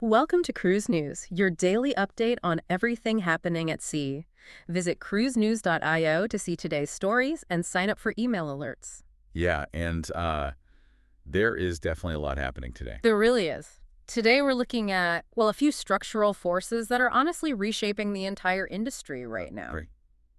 Welcome to Cruise News, your daily update on everything happening at sea. Visit cruisenews.io to see today's stories and sign up for email alerts. Yeah, and there is definitely a lot happening today. There really is. Today we're looking at, well, a few structural forces that are honestly reshaping the entire industry right now. Right.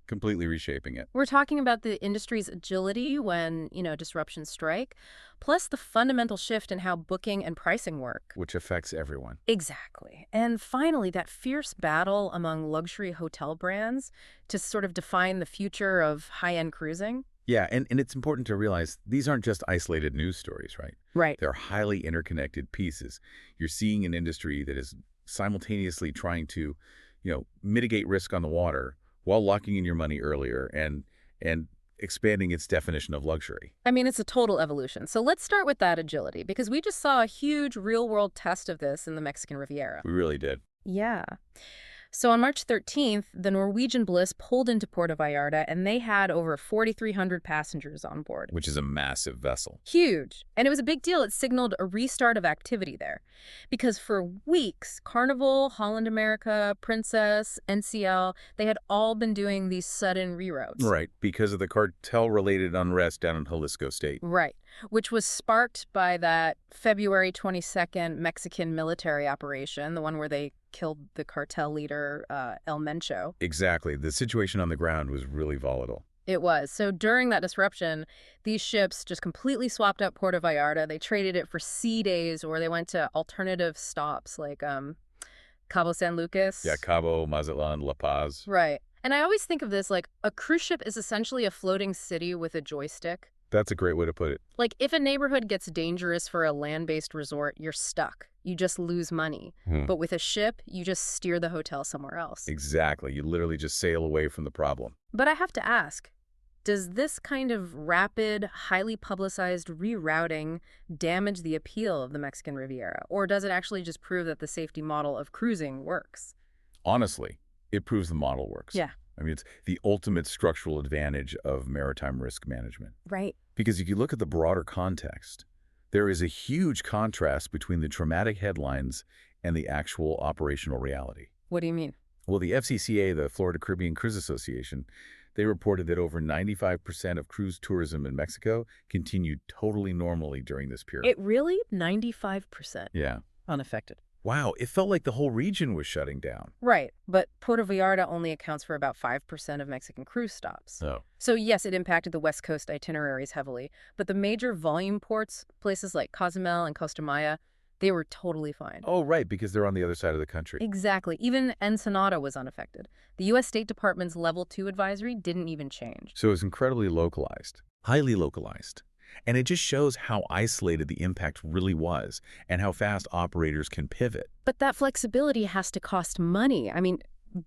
Completely reshaping it. We're talking about the industry's agility when, disruptions strike, plus the fundamental shift in how booking and pricing work. Which affects everyone. Exactly. And finally, that fierce battle among luxury hotel brands to sort of define the future of high-end cruising. Yeah, and it's important to realize these aren't just isolated news stories, right? Right. They're highly interconnected pieces. You're seeing an industry that is simultaneously trying to, mitigate risk on the water while locking in your money earlier and expanding its definition of luxury. I mean, it's a total evolution. So let's start with that agility, because we just saw a huge real-world test of this in the Mexican Riviera. We really did. Yeah. So on March 13th, the Norwegian Bliss pulled into Puerto Vallarta, and they had over 4,300 passengers on board. Which is a massive vessel. Huge. And it was a big deal. It signaled a restart of activity there. Because for weeks, Carnival, Holland America, Princess, NCL, they had all been doing these sudden reroutes. Right, because of the cartel-related unrest down in Jalisco State. Right, which was sparked by that February 22nd Mexican military operation, the one where they killed the cartel leader, El Mencho. Exactly. The situation on the ground was really volatile. It was. So during that disruption, these ships just completely swapped out Puerto Vallarta. They traded it for sea days, or they went to alternative stops like Cabo San Lucas. Yeah, Cabo, Mazatlan, La Paz. Right. And I always think of this like a cruise ship is essentially a floating city with a joystick. That's a great way to put it. Like, if a neighborhood gets dangerous for a land-based resort, you're stuck. You just lose money. But with a ship, you just steer the hotel somewhere else. Exactly. You literally just sail away from the problem. But I have to ask, does this kind of rapid, highly publicized rerouting damage the appeal of the Mexican Riviera? Or does it actually just prove that the safety model of cruising works? Honestly, it proves the model works. Yeah. I mean, it's the ultimate structural advantage of maritime risk management. Right. Because if you look at the broader context, there is a huge contrast between the dramatic headlines and the actual operational reality. What do you mean? Well, the FCCA, the Florida Caribbean Cruise Association, they reported that over 95% of cruise tourism in Mexico continued totally normally during this period. It really? 95%? Yeah. Unaffected. Wow, it felt like the whole region was shutting down. Right, but Puerto Vallarta only accounts for about 5% of Mexican cruise stops. Oh. So yes, it impacted the West Coast itineraries heavily, but the major volume ports, places like Cozumel and Costa Maya, they were totally fine. Oh, right, because they're on the other side of the country. Exactly. Even Ensenada was unaffected. The U.S. State Department's Level 2 advisory didn't even change. So it was incredibly localized, highly localized. And it just shows how isolated the impact really was and how fast operators can pivot. But that flexibility has to cost money. I mean,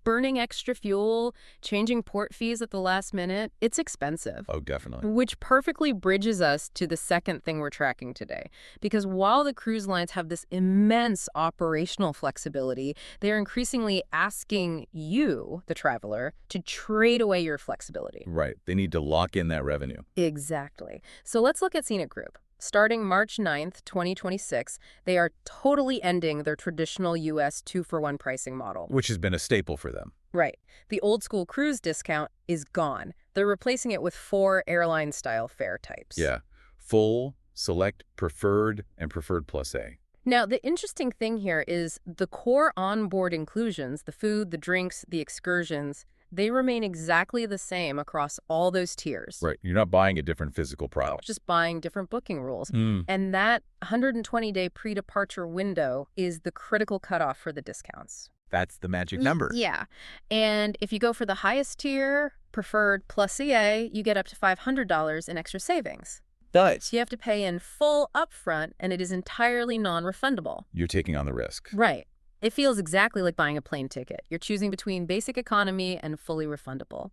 burning extra fuel, changing port fees at the last minute, it's expensive. Oh, definitely. Which perfectly bridges us to the second thing we're tracking today. Because while the cruise lines have this immense operational flexibility, they're increasingly asking you, the traveler, to trade away your flexibility. Right. They need to lock in that revenue. Exactly. So let's look at Scenic Group. Starting March 9th, 2026, they are totally ending their traditional U.S. 2-for-1 pricing model. Which has been a staple for them. Right. The old school cruise discount is gone. They're replacing it with 4 airline-style fare types. Yeah. Full, select, preferred, and preferred plus A. Now, the interesting thing here is the core onboard inclusions, the food, the drinks, the excursions, they remain exactly the same across all those tiers. Right. You're not buying a different physical product. Just buying different booking rules. And that 120-day pre-departure window is the critical cutoff for the discounts. That's the magic number. Yeah. And if you go for the highest tier, preferred plus EA, you get up to $500 in extra savings. Nice. So you have to pay in full upfront, and it is entirely non-refundable. You're taking on the risk. Right. It feels exactly like buying a plane ticket. You're choosing between basic economy and fully refundable.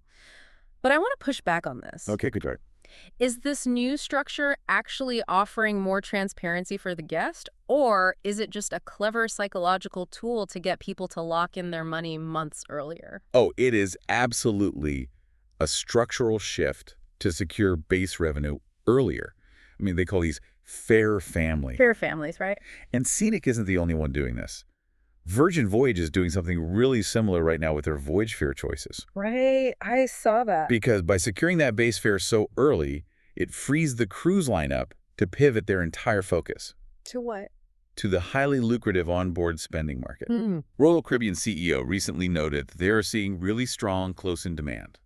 But I want to push back on this. Okay, good try. Is this new structure actually offering more transparency for the guest, or is it just a clever psychological tool to get people to lock in their money months earlier? Oh, it is absolutely a structural shift to secure base revenue earlier. I mean, they call these fair family. Fair families, right? And Scenic isn't the only one doing this. Virgin Voyages is doing something really similar right now with their voyage fare choices. Right, I saw that. Because by securing that base fare so early, it frees the cruise line up to pivot their entire focus To what? to the highly lucrative onboard spending market. Mm. Royal Caribbean CEO recently noted that they are seeing really strong close-in demand.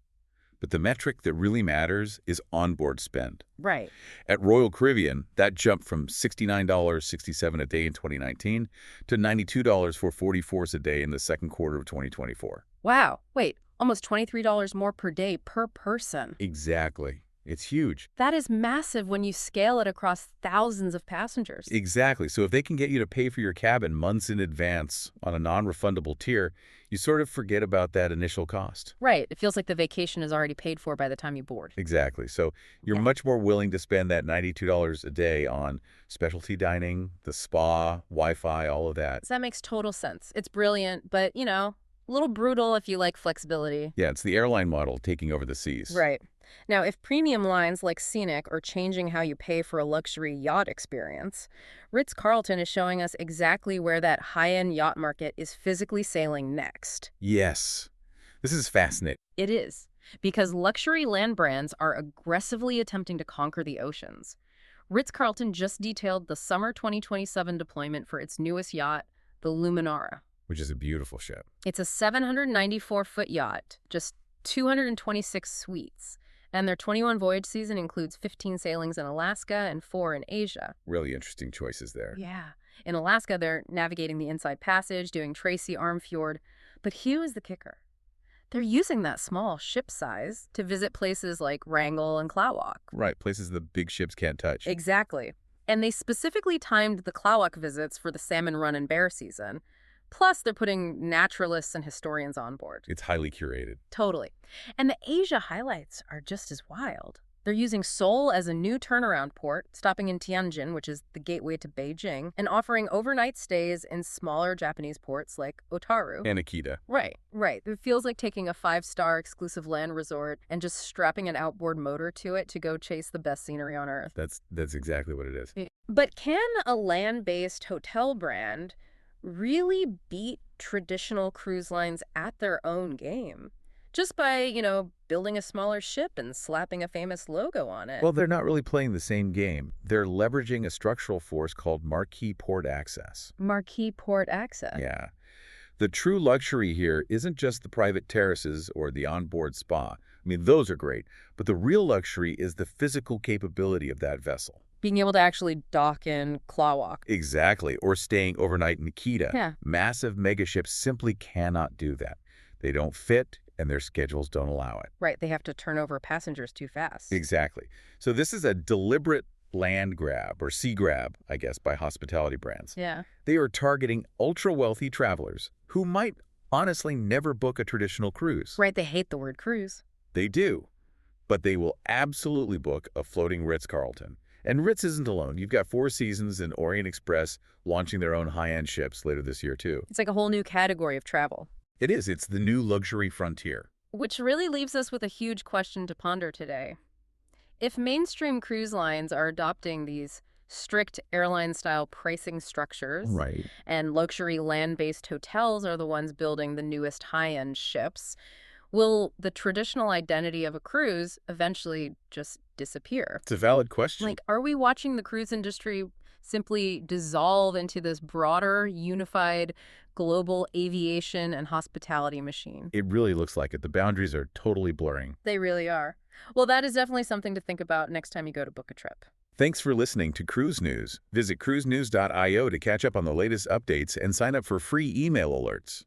But the metric that really matters is onboard spend. Right. At Royal Caribbean, that jumped from $69.67 a day in 2019 to $92.44 a day in the second quarter of 2024. Wow. Wait, almost $23 more per day per person. Exactly. It's huge. That is massive when you scale it across thousands of passengers. Exactly. So if they can get you to pay for your cabin months in advance on a non-refundable tier, you sort of forget about that initial cost. Right. It feels like the vacation is already paid for by the time you board. Exactly. So you're Yeah. much more willing to spend that $92 a day on specialty dining, the spa, Wi-Fi, all of that. So that makes total sense. It's brilliant, but, a little brutal if you like flexibility. Yeah, it's the airline model taking over the seas. Right. Now, if premium lines like Scenic are changing how you pay for a luxury yacht experience, Ritz-Carlton is showing us exactly where that high-end yacht market is physically sailing next. Yes. This is fascinating. It is, because luxury land brands are aggressively attempting to conquer the oceans. Ritz-Carlton just detailed the summer 2027 deployment for its newest yacht, the Luminara. Which is a beautiful ship. It's a 794-foot yacht, just 226 suites, and their 21 voyage season includes 15 sailings in Alaska and 4 in Asia. Really interesting choices there. Yeah. In Alaska, they're navigating the Inside Passage, doing Tracy Arm Fjord. But here is the kicker. They're using that small ship size to visit places like Wrangell and Klawak. Right, places the big ships can't touch. Exactly. And they specifically timed the Klawak visits for the salmon run and bear season. Plus, they're putting naturalists and historians on board. It's highly curated. Totally. And the Asia highlights are just as wild. They're using Seoul as a new turnaround port, stopping in Tianjin, which is the gateway to Beijing, and offering overnight stays in smaller Japanese ports like Otaru. And Akita. Right. It feels like taking a 5-star exclusive land resort and just strapping an outboard motor to it to go chase the best scenery on Earth. That's exactly what it is. But can a land-based hotel brand really beat traditional cruise lines at their own game? Just by, building a smaller ship and slapping a famous logo on it. Well, they're not really playing the same game. They're leveraging a structural force called marquee port access. Marquee port access. Yeah. The true luxury here isn't just the private terraces or the onboard spa. I mean, those are great. But the real luxury is the physical capability of that vessel. Being able to actually dock in Klawak. Exactly. Or staying overnight in Akita. Yeah. Massive megaships simply cannot do that. They don't fit, and their schedules don't allow it. Right. They have to turn over passengers too fast. Exactly. So this is a deliberate land grab, or sea grab, I guess, by hospitality brands. Yeah. They are targeting ultra-wealthy travelers who might honestly never book a traditional cruise. Right. They hate the word cruise. They do. But they will absolutely book a floating Ritz-Carlton. And Ritz isn't alone. You've got Four Seasons and Orient Express launching their own high-end ships later this year, too. It's like a whole new category of travel. It is. It's the new luxury frontier. Which really leaves us with a huge question to ponder today. If mainstream cruise lines are adopting these strict airline-style pricing structures, Right. and luxury land-based hotels are the ones building the newest high-end ships, will the traditional identity of a cruise eventually just disappear? It's a valid question. Like, are we watching the cruise industry simply dissolve into this broader, unified global aviation and hospitality machine? It really looks like it. The boundaries are totally blurring. They really are. Well, that is definitely something to think about next time you go to book a trip. Thanks for listening to Cruise News. Visit cruisenews.io to catch up on the latest updates and sign up for free email alerts.